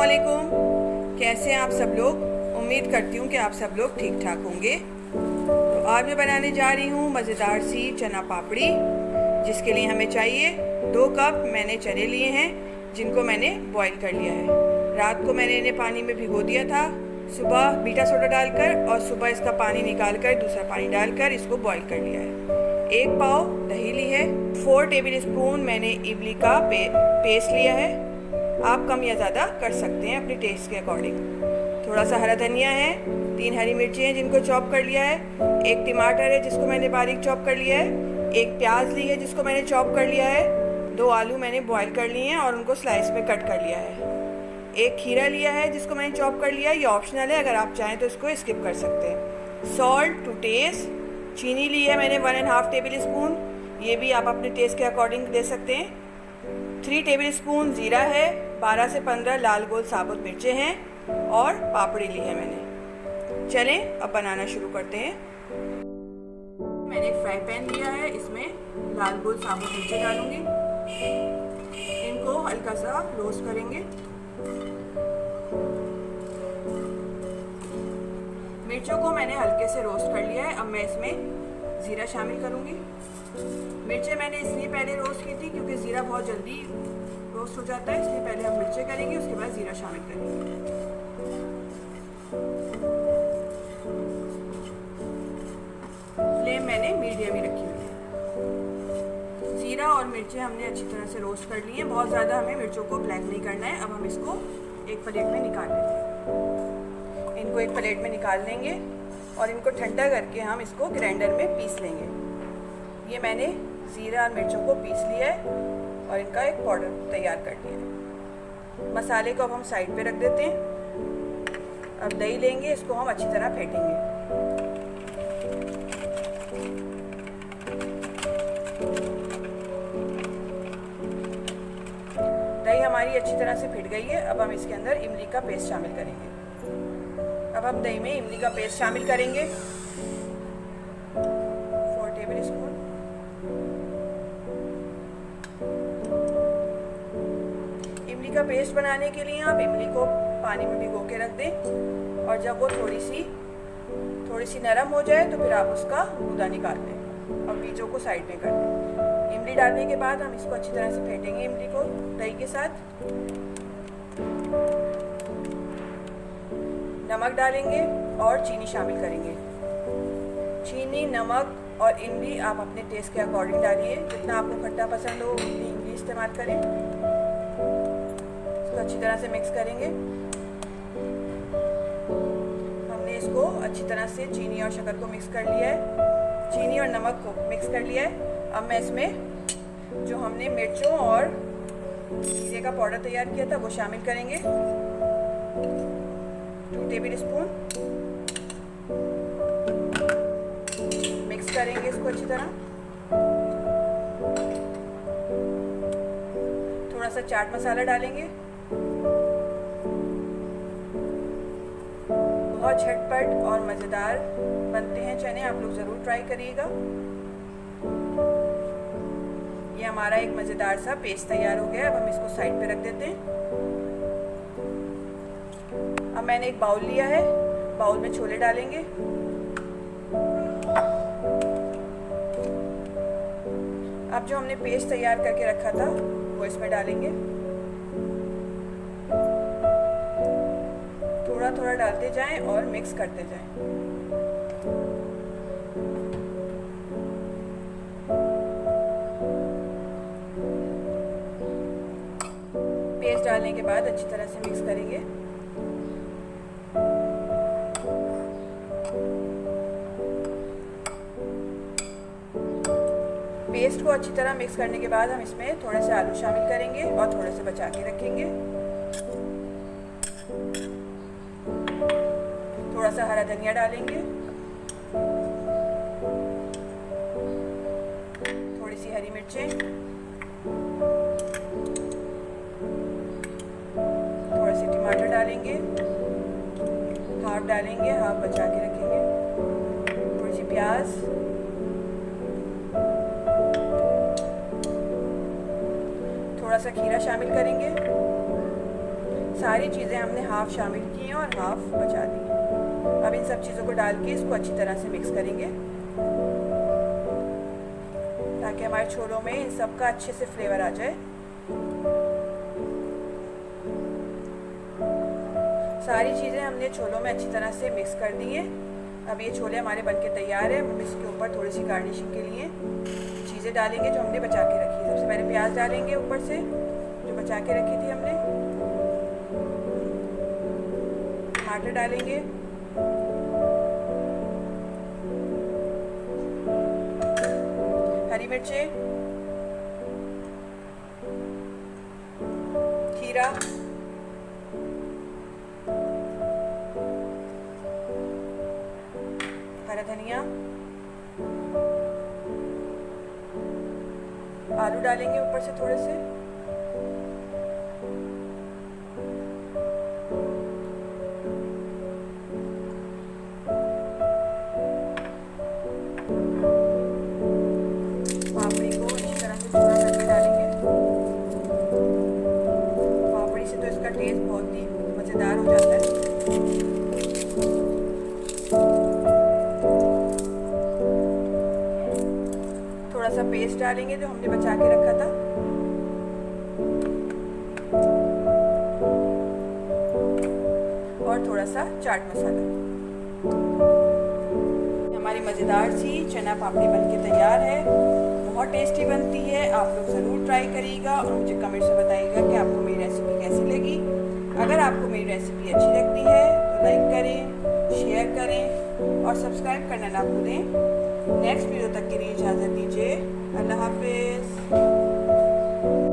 अस्सलामुअलैकुम। कैसे हैं आप सब लोग? उम्मीद करती हूँ कि आप सब लोग ठीक ठाक होंगे। तो आज मैं बनाने जा रही हूँ मज़ेदार सी चना पापड़ी, जिसके लिए हमें चाहिए 2 कप मैंने चने लिए हैं, जिनको मैंने बॉईल कर लिया है। रात को मैंने इन्हें पानी में भिगो दिया था, सुबह बीटा सोडा डालकर, और सुबह इसका पानी निकाल कर दूसरा पानी डालकर इसको बॉईल कर लिया है। 1 पाव दही ली है, 4 टेबल स्पून मैंने इमली का पेस्ट लिया है। आप कम या ज़्यादा कर सकते हैं अपने टेस्ट के अकॉर्डिंग। थोड़ा सा हरा धनिया है, 3 हरी मिर्ची हैं जिनको चॉप कर लिया है, 1 टमाटर है जिसको मैंने बारीक चॉप कर लिया है, 1 प्याज ली है जिसको मैंने चॉप कर लिया है, 2 आलू मैंने बॉईल कर लिए हैं और उनको स्लाइस में कट कर लिया है, 1 खीरा लिया है जिसको मैंने चॉप कर लिया है। ये ऑप्शनल है, अगर आप चाहें तो इसको स्किप कर सकते हैं। सॉल्ट टू टेस्ट, चीनी ली है मैंने 1.5 टेबल स्पून, ये भी आप अपने टेस्ट के अकॉर्डिंग दे सकते हैं। 3 टेबल स्पून ज़ीरा है, 12 से 15 लाल गोल साबुत मिर्चें हैं और पापड़ी ली है मैंने। चलें अब बनाना शुरू करते हैं। मैंने एक फ्राई पैन लिया है, इसमें लाल गोल साबुत मिर्चें डालूंगी, इनको हल्का सा रोस्ट करेंगे। मिर्चों को मैंने हल्के से रोस्ट कर लिया है। अब मैं इसमें ज़ीरा शामिल करूंगी। मिर्चें मैंने इसलिए पहले रोस्ट की थी क्योंकि ज़ीरा बहुत जल्दी रोस्ट हो जाता है, इसलिए पहले हम मिर्चें करेंगे, उसके बाद ज़ीरा शामिल करेंगे। फ्लेम मैंने मीडियम ही रखी हुई है। ज़ीरा और मिर्चें हमने अच्छी तरह से रोस्ट कर ली हैं, बहुत ज़्यादा हमें मिर्चों को ब्लैक नहीं करना है। अब हम इसको एक प्लेट में निकाल लेते हैं। इनको एक प्लेट में निकाल लेंगे और इनको ठंडा करके हम इसको ग्राइंडर में पीस लेंगे। ये मैंने ज़ीरा और मिर्चों को पीस लिया है और इनका एक पाउडर तैयार कर लिया है। मसाले को अब हम साइड पे रख देते हैं। अब दही लेंगे, इसको हम अच्छी तरह फेंटेंगे। दही हमारी अच्छी तरह से फेंट गई है। अब हम इसके अंदर इमली का पेस्ट शामिल करेंगे। अब हम दही में इमली का पेस्ट शामिल करेंगे, 4 टेबल स्पून। इमली का पेस्ट बनाने के लिए आप इमली को पानी में भिगो के रख दें, और जब वो थोड़ी सी नरम हो जाए तो फिर आप उसका गूदा निकाल लें और बीजों को साइड में कर दें। इमली डालने के बाद हम इसको अच्छी तरह से फेंटेंगे इमली को दही के साथ। नमक डालेंगे और चीनी शामिल करेंगे। चीनी, नमक और इमली आप अपने टेस्ट के अकॉर्डिंग डालिए, जितना आपको खट्टा पसंद हो उतनी इमली इस्तेमाल करें। इसको अच्छी तरह से मिक्स करेंगे। हमने इसको अच्छी तरह से चीनी और शक्कर को मिक्स कर लिया है, चीनी और नमक को मिक्स कर लिया है। अब मैं इसमें जो हमने मिर्चों और जीरे का पाउडर तैयार किया था वो शामिल करेंगे, 2 टेबल स्पून। मिक्स करेंगे इसको अच्छी तरह। थोड़ा सा चाट मसाला डालेंगे। बहुत झटपट और मज़ेदार बनते हैं चने, आप लोग ज़रूर ट्राई करिएगा। ये हमारा एक मज़ेदार सा पेस्ट तैयार हो गया है। अब हम इसको साइड पे रख देते हैं। अब मैंने एक बाउल लिया है, बाउल में छोले डालेंगे। अब जो हमने पेस्ट तैयार करके रखा था वो इसमें डालेंगे। थोड़ा थोड़ा डालते जाएं और मिक्स करते जाएं। पेस्ट डालने के बाद अच्छी तरह से मिक्स करेंगे। पेस्ट को अच्छी तरह मिक्स करने के बाद हम इसमें थोड़े से आलू शामिल करेंगे और थोड़े से बचा के रखेंगे। थोड़ा सा हरा धनिया डालेंगे, थोड़ी सी हरी मिर्चें, थोड़े से टमाटर डालेंगे, हाफ डालेंगे, हाफ बचा के रखेंगे, थोड़ी सी प्याज, थोड़ा सा खीरा शामिल करेंगे, सारी चीज़ें हमने हाफ शामिल की हैं और हाफ बचा दी हैं। अब इन सब चीज़ों को डाल के इसको अच्छी तरह से मिक्स करेंगे ताकि हमारे छोलों में इन सब का अच्छे से फ्लेवर आ जाए। सारी चीज़ें हमने छोलों में अच्छी तरह से मिक्स कर दी हैं। अब ये छोले हमारे बनके तैयार है। हम इसके ऊपर थोड़ी सी गार्निशिंग के लिए चीज़ें डालेंगे जो हमने बचा के रखी। सबसे पहले प्याज डालेंगे ऊपर से जो बचा के रखी थी हमने। टमाटर डालेंगे, हरी मिर्चें, खीरा, हरा धनिया, आलू डालेंगे ऊपर से थोड़े से, पापड़ी को अच्छी तरह से चूरा करके डालेंगे। पापड़ी से तो इसका टेस्ट बहुत ही मज़ेदार हो जाता है। थोड़ा सा पेस्ट डालेंगे जो हमने बचा के रखा था। और थोड़ा सा चाट मसाला। हमारी मज़ेदार सी चना पापड़ी बनके तैयार है। बहुत टेस्टी बनती है। आप लोग ज़रूर ट्राई करिएगा और मुझे कमेंट से बताइएगा कि आपको मेरी रेसिपी कैसी लगी। अगर आपको मेरी रेसिपी अच्छी लगती है तो लाइक करें, शेयर करें और सब्सक्राइब करना ना भूलें। नेक्स्ट वीडियो तक के लिए इजाज़त दीजिए। अल्लाह हाफिज़।